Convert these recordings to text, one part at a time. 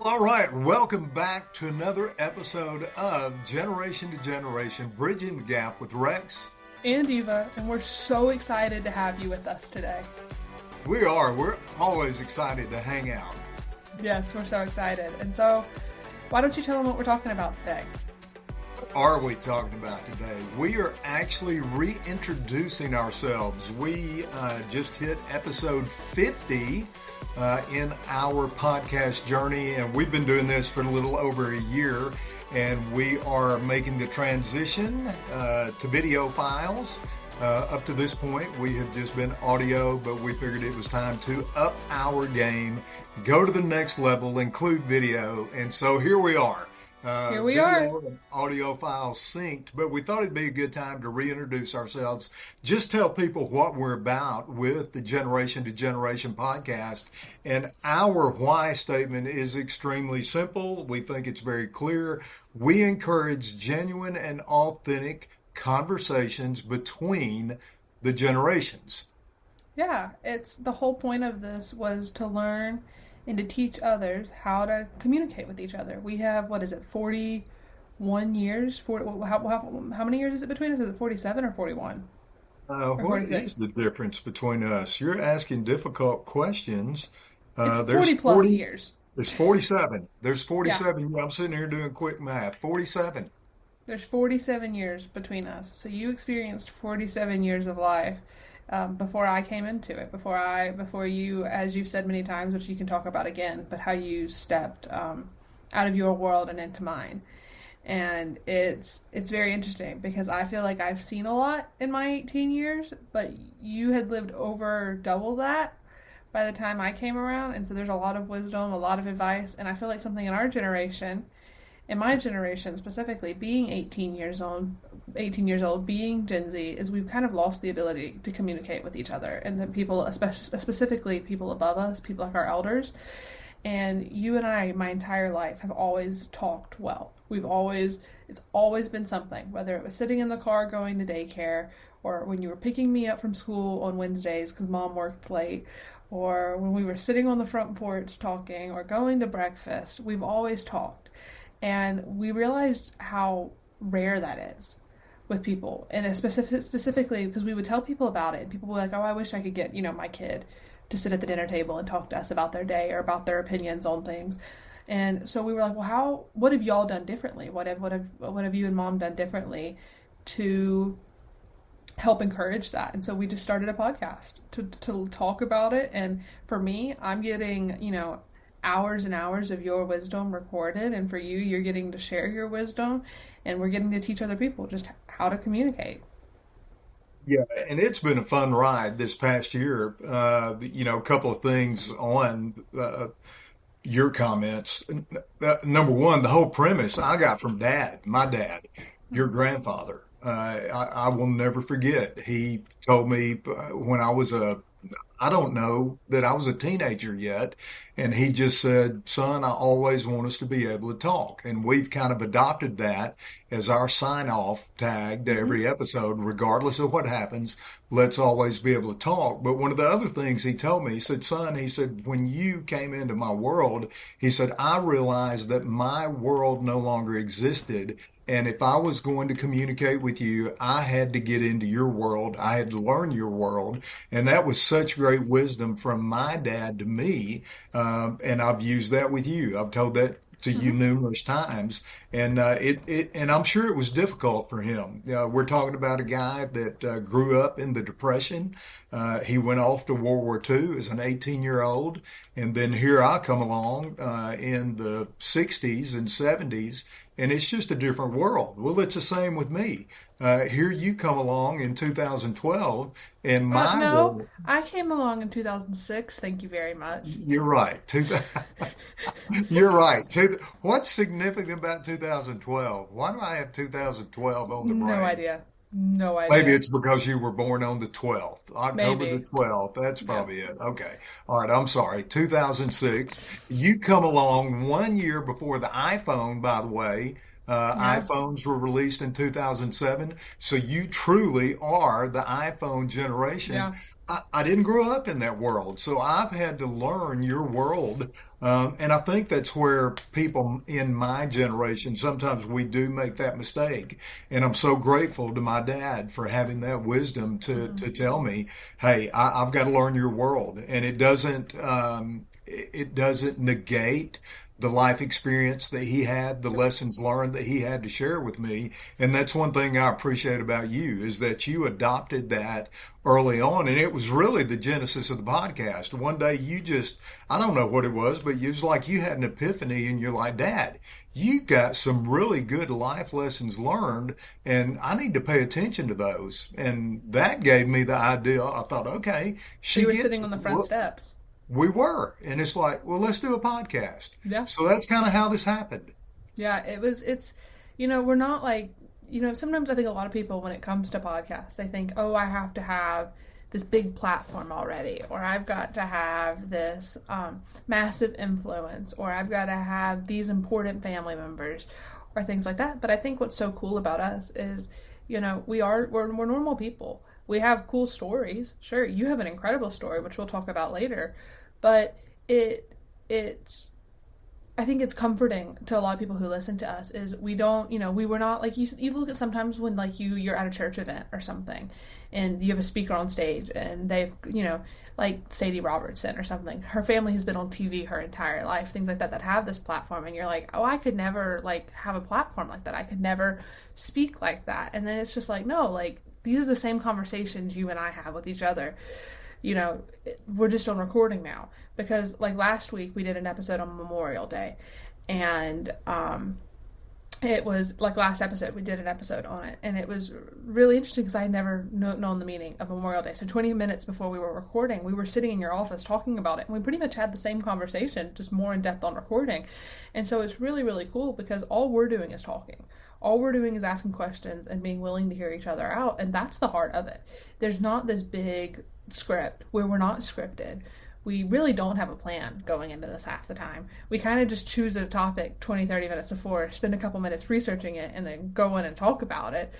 All right, welcome back to another episode of Generation to Generation, Bridging the Gap with Rex. And Eva, and we're so excited to have you with us today. We're always excited to hang out. Yes, we're so excited. And so, why don't you tell them what we're talking about today? What are we talking about today? We are actually reintroducing ourselves. We just hit episode 50 in our podcast journey, and we've been doing this for a little over a year, and we are making the transition to video files. Up to this point, we have just been audio, but we figured it was time to up our game, go to the next level, include video, and so here we are. Here we are. And audio files synced, but we thought it'd be a good time to reintroduce ourselves, just tell people what we're about with the Generation to Generation podcast. And our why statement is extremely simple. We think it's very clear. We encourage genuine and authentic conversations between the generations. Yeah, it's the whole point of this was to learn and to teach others how to communicate with each other. We have, 41 years? How many years is it between us? Is it 47 or 41? Or What 46? is the difference between us? You're asking difficult questions. It's There's 40 plus 40, years. there's 47. There's Yeah, 47. I'm sitting here doing quick math. 47. there's 47 years between us. So you experienced 47 years of life before I came into it, before you, as you've said many times, which you can talk about again, but how you stepped out of your world and into mine. And it's very interesting because I feel like I've seen a lot in my 18 years, but you had lived over double that by the time I came around. And so there's a lot of wisdom, a lot of advice, and I feel like something in our generation, in my generation specifically, being 18 years old, being Gen Z, is we've kind of lost the ability to communicate with each other, and the people, specifically people above us, people like our elders. And you and I, my entire life, have always talked well. It's always been something, whether it was sitting in the car going to daycare, or when you were picking me up from school on Wednesdays because mom worked late, or when we were sitting on the front porch talking, or going to breakfast. We've always talked. And we realized how rare that is with people, and specifically because we would tell people about it, and people were like, "Oh, I wish I could get my kid to sit at the dinner table and talk to us about their day or about their opinions on things." And so we were like, "Well, what have y'all done differently? What have you and mom done differently to help encourage that?" And so we just started a podcast to talk about it. And for me, I'm getting hours and hours of your wisdom recorded, and for you, you're getting to share your wisdom, and we're getting to teach other people just how to communicate. Yeah, and it's been a fun ride this past year. A couple of things on your comments. Number one, the whole premise I got from my dad, your grandfather. I will never forget. He told me when I don't know that I was a teenager yet. And he just said, "Son, I always want us to be able to talk." And we've kind of adopted that as our sign off tag to Mm-hmm. every episode, regardless of what happens. Let's always be able to talk. But one of the other things he told me, he said, "Son," he said, "when you came into my world," he said, "I realized that my world no longer existed. And if I was going to communicate with you, I had to get into your world. I had to learn your world." And that was such great wisdom from my dad to me. And I've used that with you. I've told that to you Mm-hmm. numerous times, and and I'm sure it was difficult for him. We're talking about a guy that grew up in the Depression. He went off to World War II as an 18-year-old, and then here I come along in the 60s and 70s, and it's just a different world. Well, it's the same with me. Here you come along in 2012, and my No, world. I came along in 2006. Thank you very much. You're right. You're right. What's significant about 2012? Why do I have 2012 on the No brain? idea. No Maybe idea. it's because you were born on the 12th, October the Maybe. 12th. That's Yep. probably it. Okay. All right. I'm sorry. 2006. You come along 1 year before the iPhone, by the way. Yeah. iPhones were released in 2007. So you truly are the iPhone generation. Yeah. I didn't grow up in that world. So I've had to learn your world And I think that's where people in my generation, sometimes we do make that mistake. And I'm so grateful to my dad for having that wisdom to tell me, hey, I've got to learn your world. And it doesn't negate the life experience that he had, the lessons learned that he had to share with me. And that's one thing I appreciate about you is that you adopted that early on. And it was really the genesis of the podcast. One day you just, I don't know what it was, but it was like you had an epiphany and you're like, Dad, you got some really good life lessons learned and I need to pay attention to those. And that gave me the idea. I thought, okay, So she you were gets sitting on the it. front steps. We were. And it's like, well, let's do a podcast. Yeah. So that's kind of how this happened. Yeah, it's, we're not like, sometimes I think a lot of people, when it comes to podcasts, they think, oh, I have to have this big platform already, or I've got to have this massive influence, or I've got to have these important family members, or things like that. But I think what's so cool about us is, we're normal people. We have cool stories. Sure, you have an incredible story, which we'll talk about later, but it's I think it's comforting to a lot of people who listen to us is we don't, we were not like you look at sometimes when like you're at a church event or something and you have a speaker on stage and they've, like Sadie Robertson or something. Her family has been on TV her entire life, things like that have this platform and you're like, "Oh, I could never like have a platform like that. I could never speak like that." And then it's just like, "No, like these are the same conversations you and I have with each other." We're just on recording now because like last week we did an episode on Memorial Day and it was like last episode we did an episode on it and it was really interesting because I had never known the meaning of Memorial Day. So 20 minutes before we were recording, we were sitting in your office talking about it and we pretty much had the same conversation, just more in depth on recording. And so it's really, really cool because all we're doing is talking. All we're doing is asking questions and being willing to hear each other out, and that's the heart of it. There's not this big script where we're not scripted. We really don't have a plan going into this half the time. We kind of just choose a topic 20, 30 minutes before, spend a couple minutes researching it, and then go in and talk about it.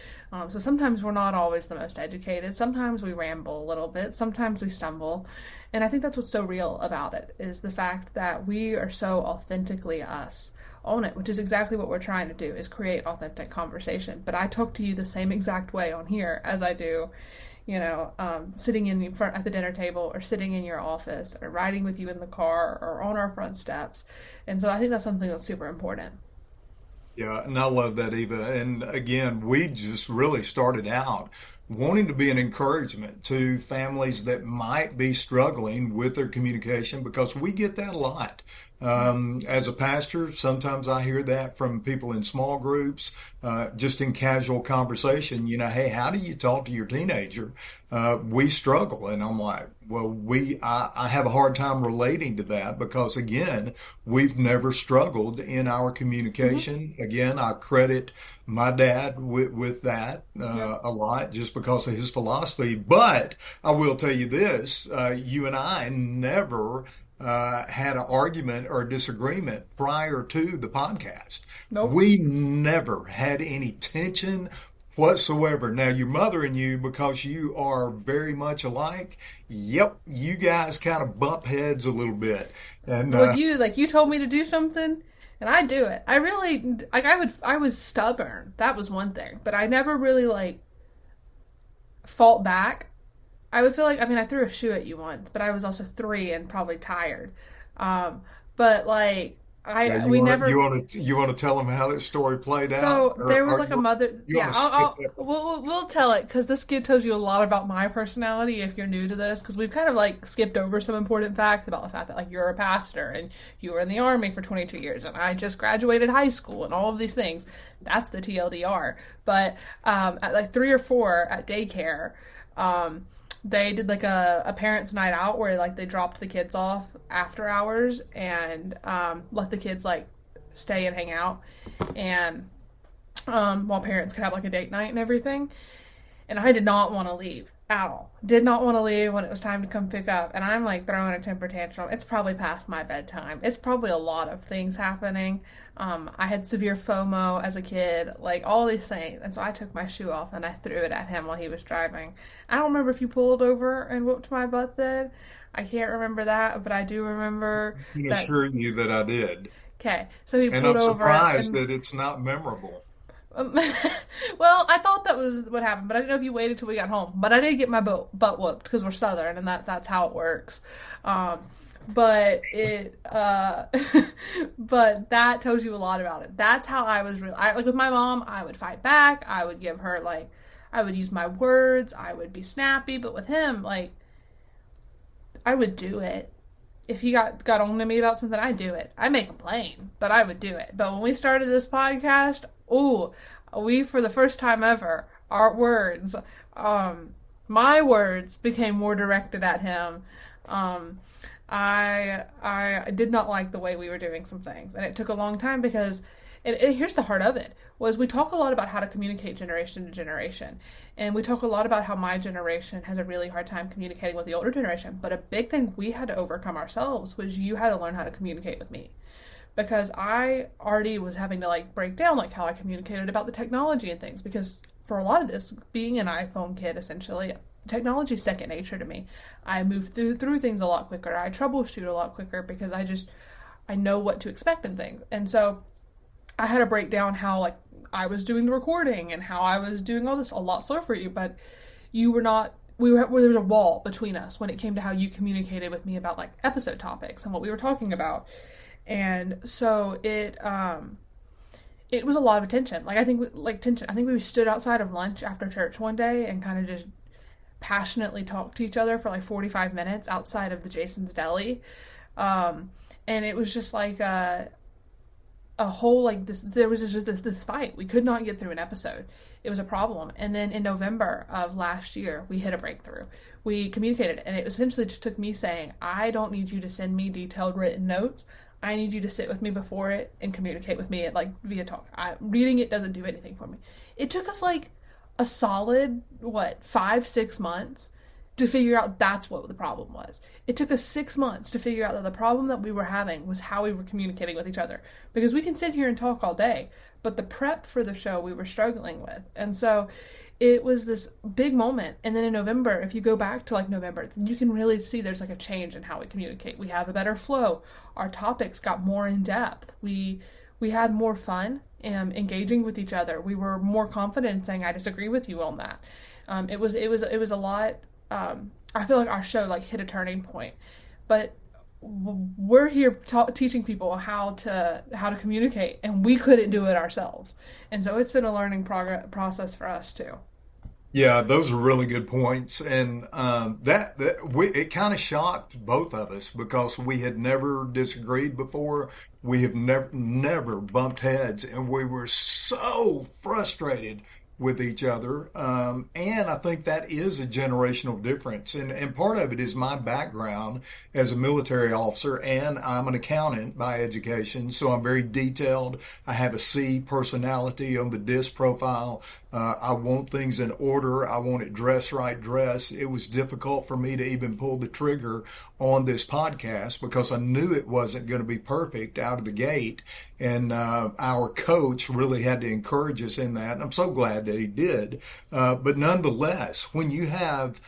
So sometimes we're not always the most educated. Sometimes we ramble a little bit. Sometimes we stumble. And I think that's what's so real about it, is the fact that we are so authentically us on it, which is exactly what we're trying to do, is create authentic conversation. But I talk to you the same exact way on here as I do sitting in front at the dinner table or sitting in your office or riding with you in the car or on our front steps. And so I think that's something that's super important. Yeah, and I love that, Eva. And again, we just really started out wanting to be an encouragement to families that might be struggling with their communication because we get that a lot. As a pastor, sometimes I hear that from people in small groups, just in casual conversation, hey, how do you talk to your teenager? We struggle. And I'm like, well, I have a hard time relating to that because again, we've never struggled in our communication. Again, I credit my dad with that, Yeah. a lot just because of his philosophy. But I will tell you this, you and I never had an argument or a disagreement prior to the podcast. Nope. We never had any tension whatsoever. Now, your mother and you, because you are very much alike, yep, you guys kind of bump heads a little bit. And Well, you told me to do something and I do it. I really, like, I was stubborn. That was one thing. But I never really, like, fought back. I would feel like, I threw a shoe at you once, but I was also 3 and probably tired. But like yeah, we never. you want to tell them how that story played out, So there was or like a mother. you Yeah, want to skip that? we'll tell it because this kid tells you a lot about my personality if you're new to this, because we've kind of like skipped over some important facts about the fact that like you're a pastor and you were in the army for 22 years and I just graduated high school and all of these things. That's the TLDR. But at like 3 or 4 at daycare. They did like a parents' night out where like they dropped the kids off after hours and let the kids like stay and hang out, and while parents could have like a date night and everything. And I did not want to leave. at all. Did not want to leave when it was time to come pick up. And I'm like throwing a temper tantrum. It's probably past my bedtime. It's probably a lot of things happening. I had severe FOMO as a kid, like all these things. And so I took my shoe off and I threw it at him while he was driving. I don't remember if you pulled over and whooped my butt then. I can't remember that, but I do remember I can that. assure you that I did. Okay, so he And pulled I'm over surprised and that it's not memorable. um, well, I thought that was what happened, but I didn't know if you waited till we got home. But I did get my butt whooped because we're Southern, and that's how it works. Um, but it, but that tells you a lot about it. That's how I was real. Like with my mom, I would fight back. I would give her like, I would use my words. I would be snappy. But with him, like, I would do it. If he got on to me about something, I'd do it. I may complain, but I would do it. But when we started this podcast, ooh, we for the first time ever, our words, my words became more directed at him. Um, I did not like the way we were doing some things, and it took a long time because here's the heart of it was we talk a lot about how to communicate generation to generation, and we talk a lot about how my generation has a really hard time communicating with the older generation. But a big thing we had to overcome ourselves was you had to learn how to communicate with me because I already was having to like break down like how I communicated about the technology and things because for a lot of this being an iPhone kid essentially technology is second nature to me. I move through things a lot quicker. I troubleshoot a lot quicker because I know what to expect in things. And so I had to break down how like I was doing the recording and how I was doing all this a lot slower for you, but you were not there was a wall between us when it came to how you communicated with me about like episode topics and what we were talking about. And so it was a lot of attention. Like I think like tension. I think we stood outside of lunch after church one day and kind of just passionately talked to each other for like 45 minutes outside of the Jason's Deli. And it was just like a whole like this there was just this fight. We could not get through an episode. It was a problem. And then in November of last year we hit a breakthrough. We communicated and it essentially just took me saying, I don't need you to send me detailed written notes. I need you to sit with me before it and communicate with me like via talk. Reading it doesn't do anything for me. It took us like a solid 5-6 months to figure out that's what the problem was. It took us 6 months to figure out that the problem that we were having was how we were communicating with each other. Because we can sit here and talk all day, but the prep for the show we were struggling with. And so it was this big moment. And then in November, if you go back to like November, you can really see there's like a change in how we communicate. We have a better flow. Our topics got more in depth. We had more fun engaging with each other. We were more confident in saying I disagree with you on that. It was a lot. I feel like our show like hit a turning point, but we're here teaching people how to communicate, and we couldn't do it ourselves. And so it's been a learning process for us too. Yeah, those are really good points, and it kind of shocked both of us because we had never disagreed before. We have never bumped heads, and we were so frustrated with each other. And I think that is a generational difference, and part of it is my background as a military officer, and I'm an accountant by education, so I'm very detailed. I have a C personality on the DISC profile. I want things in order. I want it dress right dress. It was difficult for me to even pull the trigger on this podcast because I knew it wasn't going to be perfect out of the gate. And our coach really had to encourage us in that. And I'm so glad that he did. But nonetheless, when you have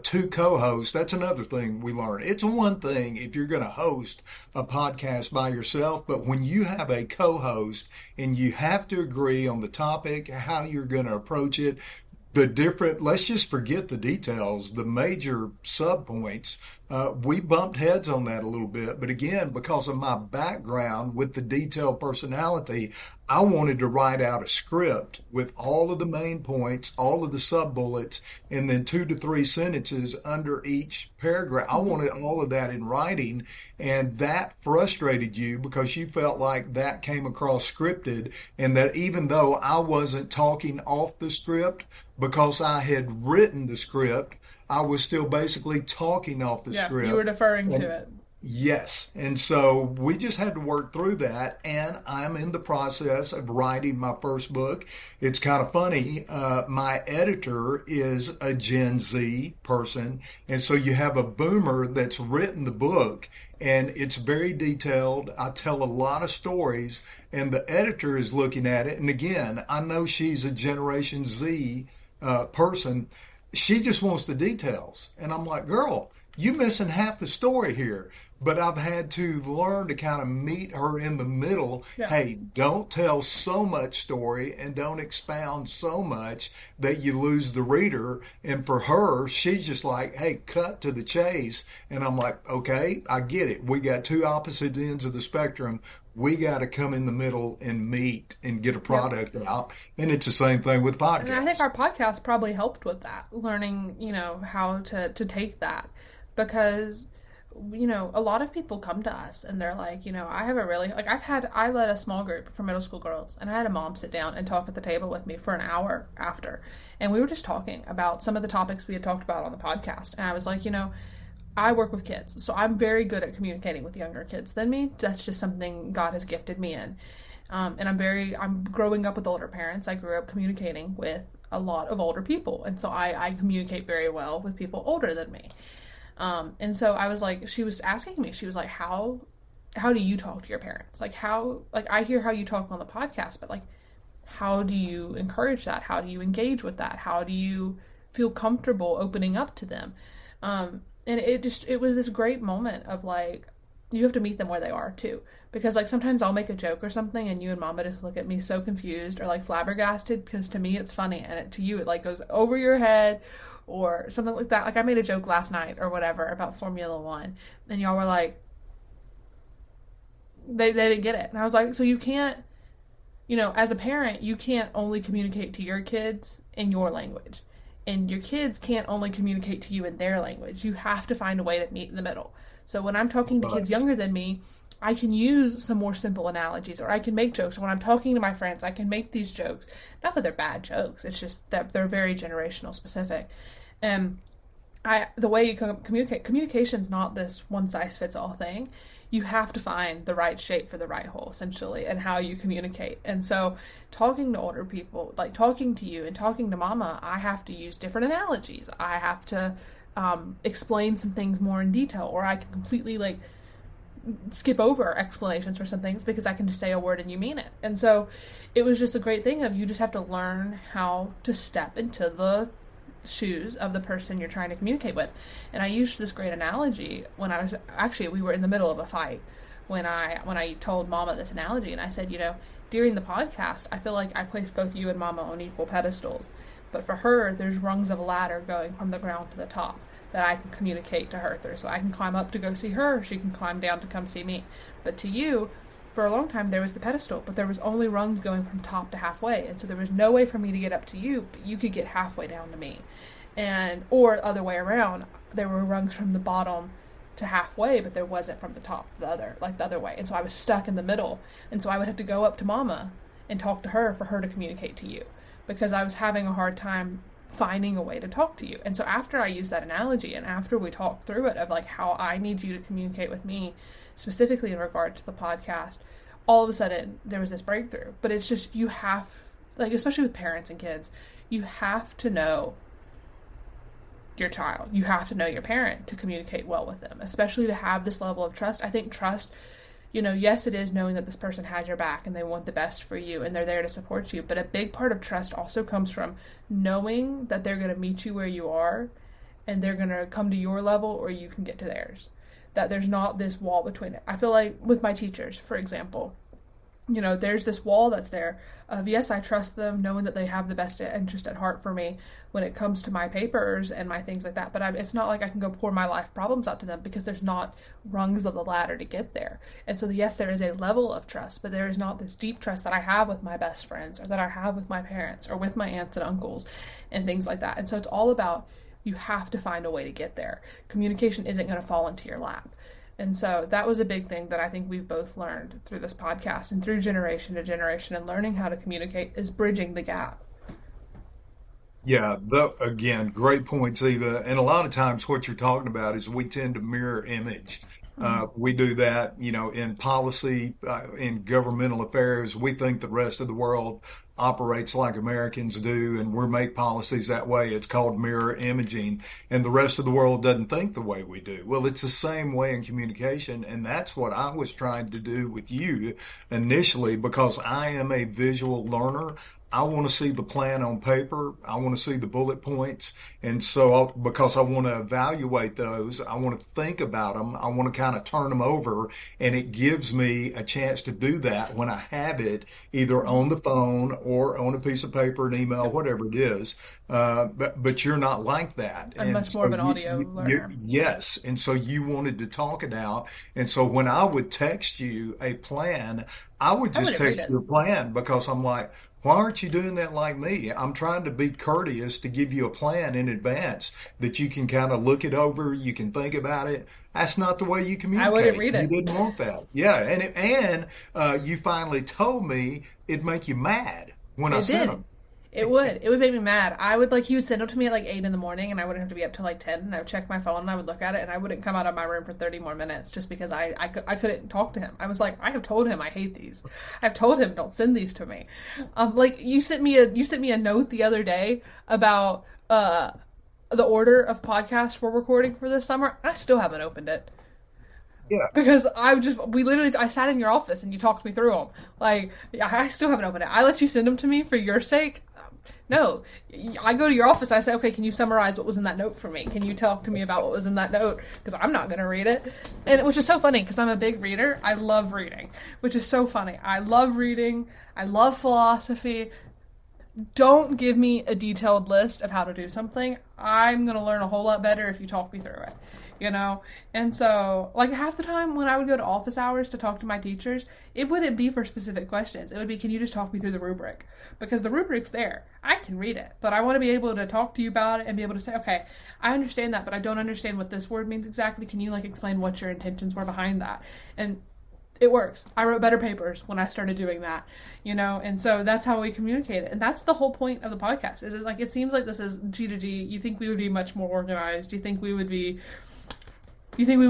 two co-hosts, that's another thing we learned. It's one thing if you're going to host a podcast by yourself, but when you have a co-host and you have to agree on the topic, how you're going to approach it, let's just forget the details, the major sub points. We bumped heads on that a little bit, but again, because of my background with the detailed personality, I wanted to write out a script with all of the main points, all of the sub bullets, and then 2 to 3 sentences under each paragraph. I wanted all of that in writing, and that frustrated you because you felt like that came across scripted, and that even though I wasn't talking off the script because I had written the script, I was still basically talking off the Yeah, you were script. deferring to And it. Yes. And so we just had to work through that. And I'm in the process of writing my first book. It's kind of funny. My editor is a Gen Z person. And so you have a boomer that's written the book, and it's very detailed. I tell a lot of stories, and the editor is looking at it. And again, I know she's a Generation Z person. She just wants the details. And I'm like, girl, you missing half the story here. But I've had to learn to kind of meet her in the middle. Yeah. Hey, don't tell so much story and don't expound so much that you lose the reader. And for her, she's just like, hey, cut to the chase. And I'm like, okay, I get it. We got two opposite ends of the spectrum. We got to come in the middle and meet and get a Yep. product out. And it's the same thing with And I think podcasts. our podcast probably helped with that, learning, how to take that. Because, a lot of people come to us and they're like, I have a really, like, I led a small group for middle school girls, and I had a mom sit down and talk at the table with me for an hour after. And we were just talking about some of the topics we had talked about on the podcast. And I was like, I work with kids, so I'm very good at communicating with younger kids than me. That's just something God has gifted me in. And I'm growing up with older parents. I grew up communicating with a lot of older people. And so I communicate very well with people older than me. And so I was like, she was asking me, she was like, how do you talk to your parents? Like, I hear how you talk on the podcast, but like, how do you encourage that? How do you engage with that? How do you feel comfortable opening up to them? And it was this great moment of like, you have to meet them where they are too. Because like sometimes I'll make a joke or something and you and mama just look at me so confused or like flabbergasted, because to me it's funny, and to you it like goes over your head or something like that. Like I made a joke last night or whatever about Formula One, and y'all were like, they didn't get it. And I was like, so you can't, as a parent, you can't only communicate to your kids in your language. And your kids can't only communicate to you in their language. You have to find a way to meet in the middle. So when I'm talking to kids But younger than me, I can use some more simple analogies, or I can make jokes. When I'm talking to my friends, I can make these jokes. Not that they're bad jokes, it's just that they're very generational specific. And the way you communication's not this one size fits all thing. You have to find the right shape for the right hole, essentially, and how you communicate. And so, talking to older people, like talking to you and talking to mama, I have to use different analogies. I have to explain some things more in detail, or I can completely like skip over explanations for some things because I can just say a word and you mean it. And so, it was just a great thing of you just have to learn how to step into the shoes of the person you're trying to communicate with. And I used this great analogy when I was actually, we were in the middle of a fight when I told mama this analogy, and I said, during the podcast I feel like I placed both you and mama on equal pedestals, but for her there's rungs of a ladder going from the ground to the top that I can communicate to her through. So I can climb up to go see her, she can climb down to come see me. But to you, for a long time there was the pedestal, but there was only rungs going from top to halfway, and so there was no way for me to get up to you, but you could get halfway down to me. And or other way around, there were rungs from the bottom to halfway, but there wasn't from the top to the other way. And so I was stuck in the middle, and so I would have to go up to mama and talk to her for her to communicate to you, because I was having a hard time finding a way to talk to you. And so after I used that analogy, and after we talked through it of like how I need you to communicate with me specifically in regard to the podcast, all of a sudden there was this breakthrough. But it's just, you have, like, especially with parents and kids, you have to know your child. You have to know your parent to communicate well with them, especially to have this level of trust. I think trust, yes, it is knowing that this person has your back and they want the best for you and they're there to support you. But a big part of trust also comes from knowing that they're going to meet you where you are and they're going to come to your level or you can get to theirs. That there's not this wall between it. I feel like with my teachers, for example, there's this wall that's there of, yes, I trust them, knowing that they have the best interest at heart for me when it comes to my papers and my things like that. But it's not like I can go pour my life problems out to them, because there's not rungs of the ladder to get there. And so, yes, there is a level of trust, but there is not this deep trust that I have with my best friends, or that I have with my parents, or with my aunts and uncles, and things like that. And so it's all about, you have to find a way to get there. Communication isn't going to fall into your lap. And so that was a big thing that I think we've both learned through this podcast and through generation to generation, and learning how to communicate is bridging the gap. yeah, again, great points, Eva. And a lot of times what you're talking about is we tend to mirror image. Mm-hmm. We do that, in policy, in governmental affairs. We think the rest of the world operates like Americans do, and we make policies that way. It's called mirror imaging, and the rest of the world doesn't think the way we do. Well, it's the same way in communication, and that's what I was trying to do with you initially because I am a visual learner. I want to see the plan on paper. I want to see the bullet points. And so, because I want to evaluate those, I want to think about them. I want to kind of turn them over. And it gives me a chance to do that when I have it either on the phone or on a piece of paper, an email, Yep. whatever it is. But you're not like that. I'm And much more of so an audio learner. yes. And so you wanted to talk it out. And so when I would text you a plan, I would I just wouldn't read text it. your plan because I'm like, why aren't you doing that like me? I'm trying to be courteous to give you a plan in advance that you can kind of look it over, you can think about it. That's not the way you I wouldn't communicate. read You it. didn't want that. Yeah, and you finally told me it'd make you mad when I It sent did. them. It would. It would make me mad. I would like he would send them to me at like 8 in the morning, and I wouldn't have to be up till like 10. And I would check my phone and I would look at it, and I wouldn't come out of my room for 30 more minutes just because I couldn't talk to him. I was like, I have told him I hate these. I've told him don't send these to me. Like you sent me a note the other day about the order of podcasts we're recording for this summer. I still haven't opened it. Yeah. Because I sat in your office and you talked me through them. Like, I still haven't opened it. I let you send them to me for your sake. No, I go to your office. I say, okay, can you summarize what was in that note for me? Can you talk to me about what was in that note? Because I'm not going to read it. And which is so funny because I'm a big reader. I love reading, which is so funny. I love reading. I love philosophy. Don't give me a detailed list of how to do something. I'm going to learn a whole lot better if you talk me through it, you know? And so, like, half the time when I would go to office hours to talk to my teachers, it wouldn't be for specific questions. It would be, can you just talk me through the rubric? Because the rubric's there. I can read it, but I want to be able to talk to you about it and be able to say, okay, I understand that, but I don't understand what this word means exactly. Can you, like, explain what your intentions were behind that? And it works. I wrote better papers when I started doing that, you know, and so that's how we communicate it. And that's the whole point of the podcast. Is it like it seems like this is G to G. You think we would be much more organized? You think we would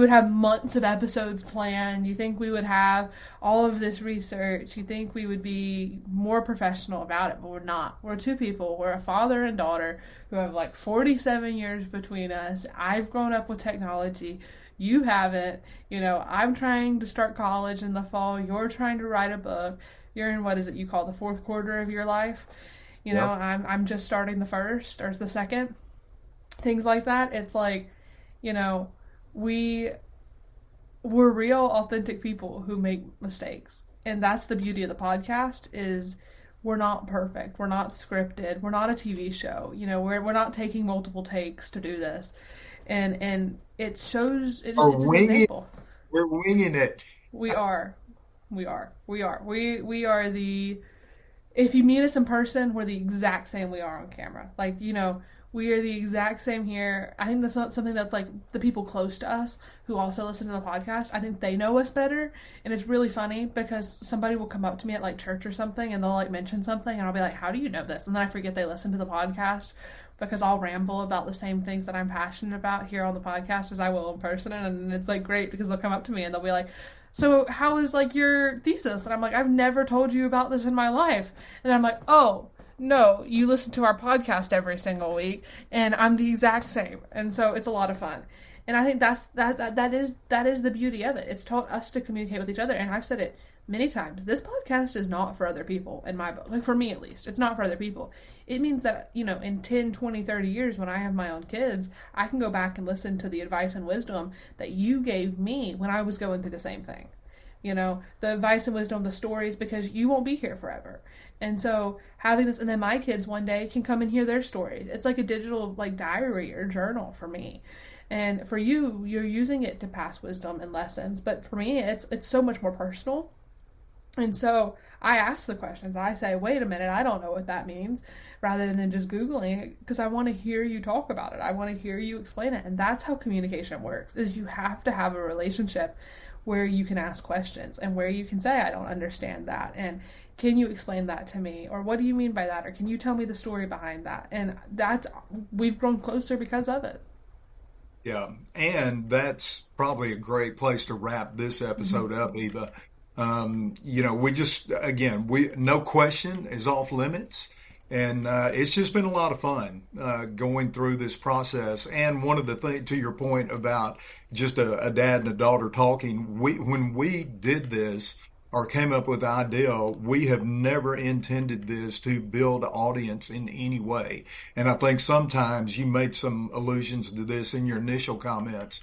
have months of episodes planned? You think we would have all of this research? You think we would be more professional about it? But we're not. We're two people. We're a father and daughter who have like 47 years between us. I've grown up with technology. You haven't. You know, I'm trying to start college in the fall. You're trying to write a book. You're in what is it you call the fourth quarter of your life? You know, Yep. I'm just starting the first or the second. Things like that. It's like, you know, we we're real authentic people who make mistakes. And that's the beauty of the podcast is we're not perfect. We're not scripted. We're not a TV show. You know, we're not taking multiple takes to do this. And it shows Or it's an winging, example. we're winging it. We are. We are the if you meet us in person, we're the exact same we are on camera. Like, you know, we are the exact same here. I think that's not something that's like the people close to us who also listen to the podcast. I think they know us better. And it's really funny because somebody will come up to me at like church or something and they'll like mention something and I'll be like, how do you know this? And then I forget they listen to the podcast because I'll ramble about the same things that I'm passionate about here on the podcast as I will in person. And it's like great because they'll come up to me and they'll be like, so how is like your thesis? And I'm like, I've never told you about this in my life. And then I'm like, oh, no, you listen to our podcast every single week, and I'm the exact same. And so it's a lot of fun. And I think that is the beauty of it. It's taught us to communicate with each other. And I've said it many times. This podcast is not for other people in my book. Like for me at least. It's not for other people. It means that, you know, in 10, 20, 30 years when I have my own kids, I can go back and listen to the advice and wisdom that you gave me when I was going through the same thing. You know, the advice and wisdom, the stories, because you won't be here forever. And so having this, and then my kids one day can come and hear their stories. It's like a digital like diary or journal for me. And for you, you're using it to pass wisdom and lessons. But for me, it's so much more personal. And so I ask the questions. I say, wait a minute, I don't know what that means, rather than just Googling it, because I want to hear you talk about it. I want to hear you explain it. And that's how communication works, is you have to have a relationship where you can ask questions and where you can say, I don't understand that. And can you explain that to me? Or what do you mean by that? Or can you tell me the story behind that? And that's, we've grown closer because of it. Yeah, and that's probably a great place to wrap this Hmm. episode up, Eva. We just, again, we no question is off limits, and it's just been a lot of fun going through this process. And one of the things, to your point about just a dad and a daughter talking, when we did this or came up with the idea, we have never intended this to build an audience in any way. And I think sometimes you made some allusions to this in your initial comments.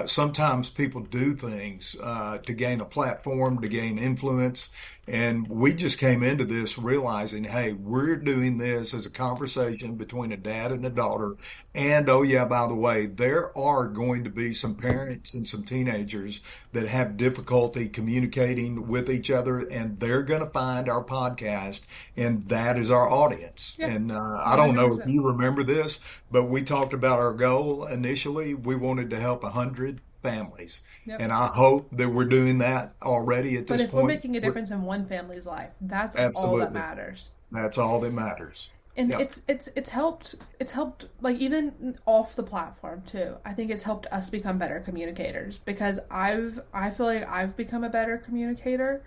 Sometimes people do things to gain a platform, to gain influence. And we just came into this realizing, hey, we're doing this as a conversation between a dad and a daughter. And oh, yeah, by the way, there are going to be some parents and some teenagers that have difficulty communicating with each other, and they're going to find our podcast, and that is our audience. Yeah, And I don't know if 100%. you remember this, but we talked about our goal initially. We wanted to help 100 families, Yep. and I hope that we're doing that already at But this if we're point. making a difference in one family's life, that's all that Absolutely. matters. That's all that matters. And Yep. it's helped like even off the platform too. I think it's helped us become better communicators because I feel like I've become a better communicator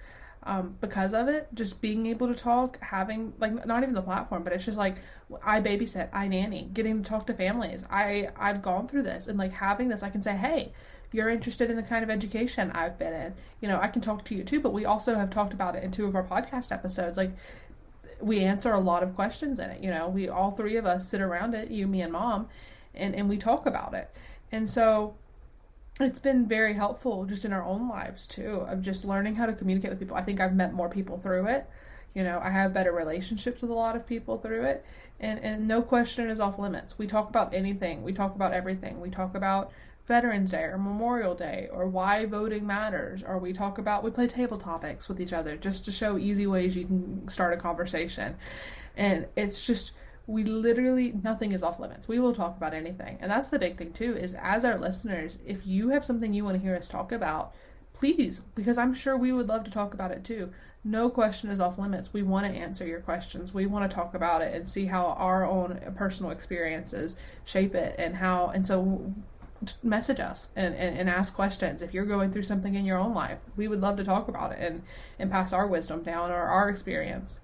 because of it. Just being able to talk, having like not even the platform, but it's just like I babysit, I nanny, getting to talk to families. I've gone through this and like having this, I can say, hey, you're interested in the kind of education I've been in. I can talk to you too, but we also have talked about it in two of our podcast episodes. Like we answer a lot of questions in it. We all three of us sit around it, you, me, and mom, and we talk about it. And so it's been very helpful just in our own lives too, of just learning how to communicate with people. I think I've met more people through it. I have better relationships with a lot of people through it. And no question is off limits. We talk about anything. We talk about everything. We talk about Veterans Day or Memorial Day or why voting matters, or we play table topics with each other just to show easy ways you can start a conversation. And it's just we literally nothing is off limits. We will talk about anything. And that's the big thing too, is as our listeners, if you have something you want to hear us talk about, please, because I'm sure we would love to talk about it too. No question is off limits. We want to answer your questions. We want to talk about it and see how our own personal experiences shape it, and so message us and ask questions. If you're going through something in your own life, we would love to talk about it and pass our wisdom down or our experience.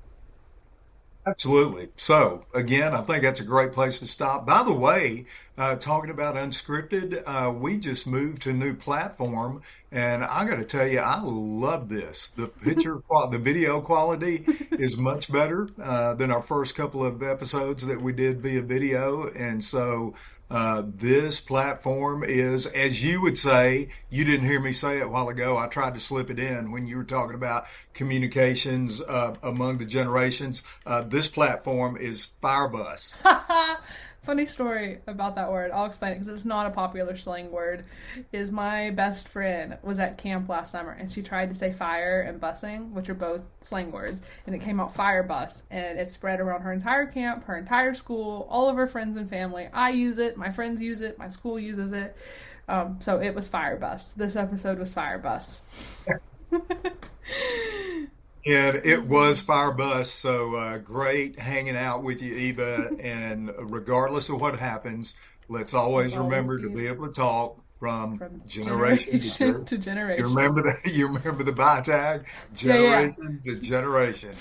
Absolutely. So, again, I think that's a great place to stop. By the way, talking about unscripted, we just moved to a new platform, and I got to tell you, I love this. The video quality is much better than our first couple of episodes that we did via video, and so this platform is, as you would say, you didn't hear me say it a while ago. I tried to slip it in when you were talking about communications among the generations. This platform is Firebus. Funny story about that word. I'll explain it because it's not a popular slang word. Is my best friend was at camp last summer and she tried to say fire and busing, which are both slang words, and it came out fire bus, and it spread around her entire camp, her entire school, all of her friends and family. I use it, my friends use it, my school uses it. So it was fire bus. This episode was fire bus. And it was Firebus. So great hanging out with you, Eva. And regardless of what happens, let's Let's always always remember to be be able to talk from from generation to generation generation. to You generation. remember that? You remember the buy tag? Yeah, yeah. Generation to generation.